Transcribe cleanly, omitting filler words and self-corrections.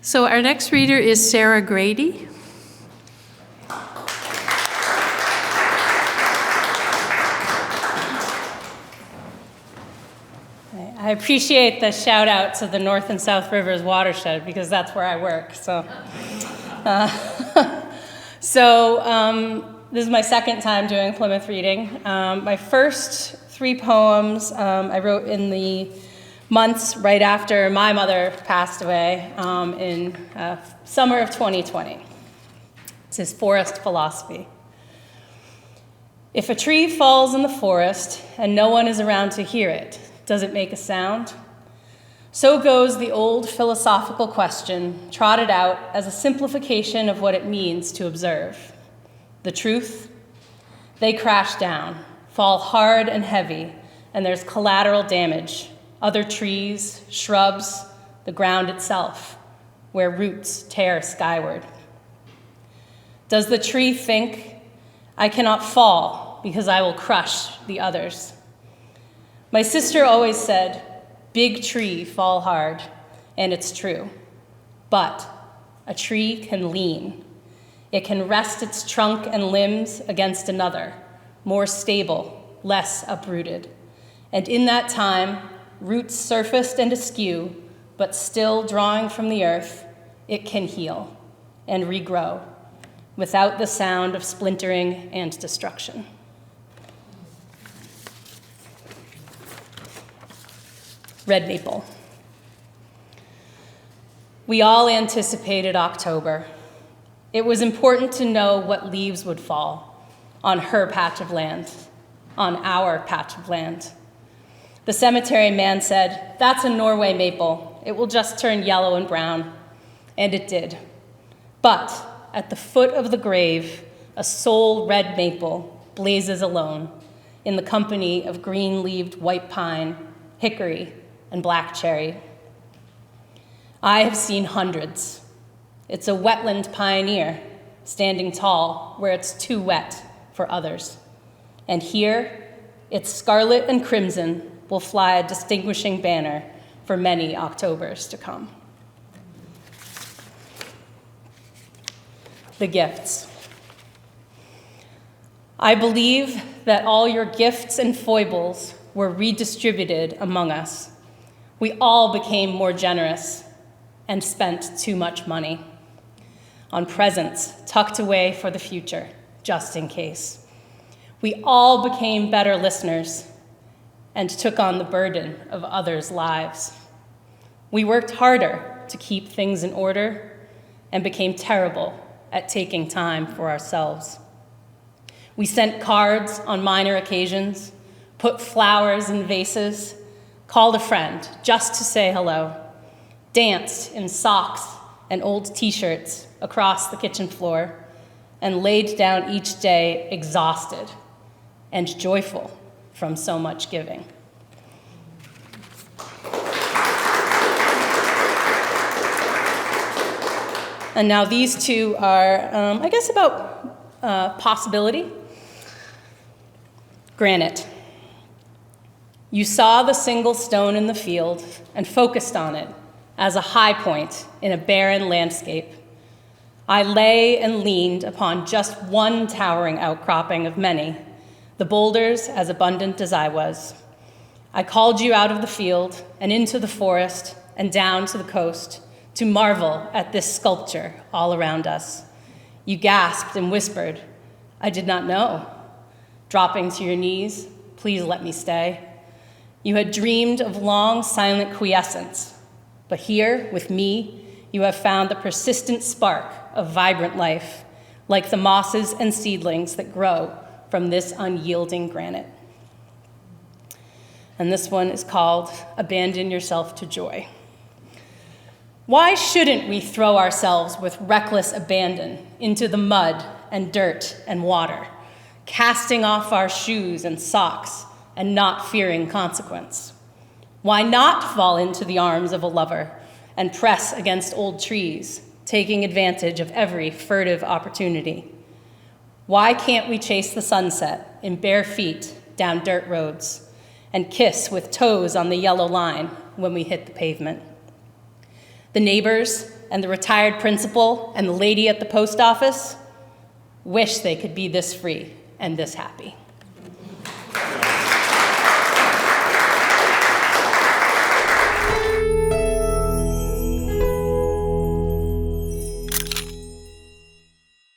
So our next reader is Sara Grady. I appreciate the shout out to the North and South Rivers watershed because that's where I work. This is my second time doing Plymouth reading. My first 3 poems I wrote in the months right after my mother passed away in summer of 2020. This is Forest Philosophy. If a tree falls in the forest and no one is around to hear it, does it make a sound? So goes the old philosophical question, trotted out as a simplification of what it means to observe. The truth? They crash down, fall hard and heavy, and there's collateral damage. Other trees, shrubs, the ground itself, where roots tear skyward. Does the tree think, I cannot fall because I will crush the others? My sister always said, big tree fall hard, and it's true. But a tree can lean. It can rest its trunk and limbs against another, more stable, less uprooted. And in that time, roots surfaced and askew, but still drawing from the earth, it can heal and regrow without the sound of splintering and destruction. Red maple. We all anticipated October. It was important to know what leaves would fall on her patch of land, on our patch of land. The cemetery man said, that's a Norway maple. It will just turn yellow and brown. And it did. But at the foot of the grave, a sole red maple blazes alone in the company of green-leaved white pine, hickory, and black cherry. I have seen hundreds. It's a wetland pioneer, standing tall where it's too wet for others. And here, its scarlet and crimson will fly a distinguishing banner for many Octobers to come. The gifts. I believe that all your gifts and foibles were redistributed among us. We all became more generous and spent too much money on presents tucked away for the future, just in case. We all became better listeners and took on the burden of others' lives. We worked harder to keep things in order and became terrible at taking time for ourselves. We sent cards on minor occasions, put flowers in vases, called a friend just to say hello, danced in socks and old t-shirts across the kitchen floor, and laid down each day exhausted and joyful from so much giving. And now these two are, I guess, about possibility. Granite. You saw the single stone in the field and focused on it as a high point in a barren landscape. I lay and leaned upon just one towering outcropping of many, the boulders as abundant as I was. I called you out of the field and into the forest and down to the coast to marvel at this sculpture all around us. You gasped and whispered, I did not know. Dropping to your knees, please let me stay. You had dreamed of long, silent quiescence, but here, with me, you have found the persistent spark of vibrant life, like the mosses and seedlings that grow from this unyielding granite. And this one is called Abandon Yourself to Joy. Why shouldn't we throw ourselves with reckless abandon into the mud and dirt and water, casting off our shoes and socks and not fearing consequence? Why not fall into the arms of a lover and press against old trees, taking advantage of every furtive opportunity? Why can't we chase the sunset in bare feet down dirt roads and kiss with toes on the yellow line when we hit the pavement? The neighbors and the retired principal and the lady at the post office wish they could be this free and this happy.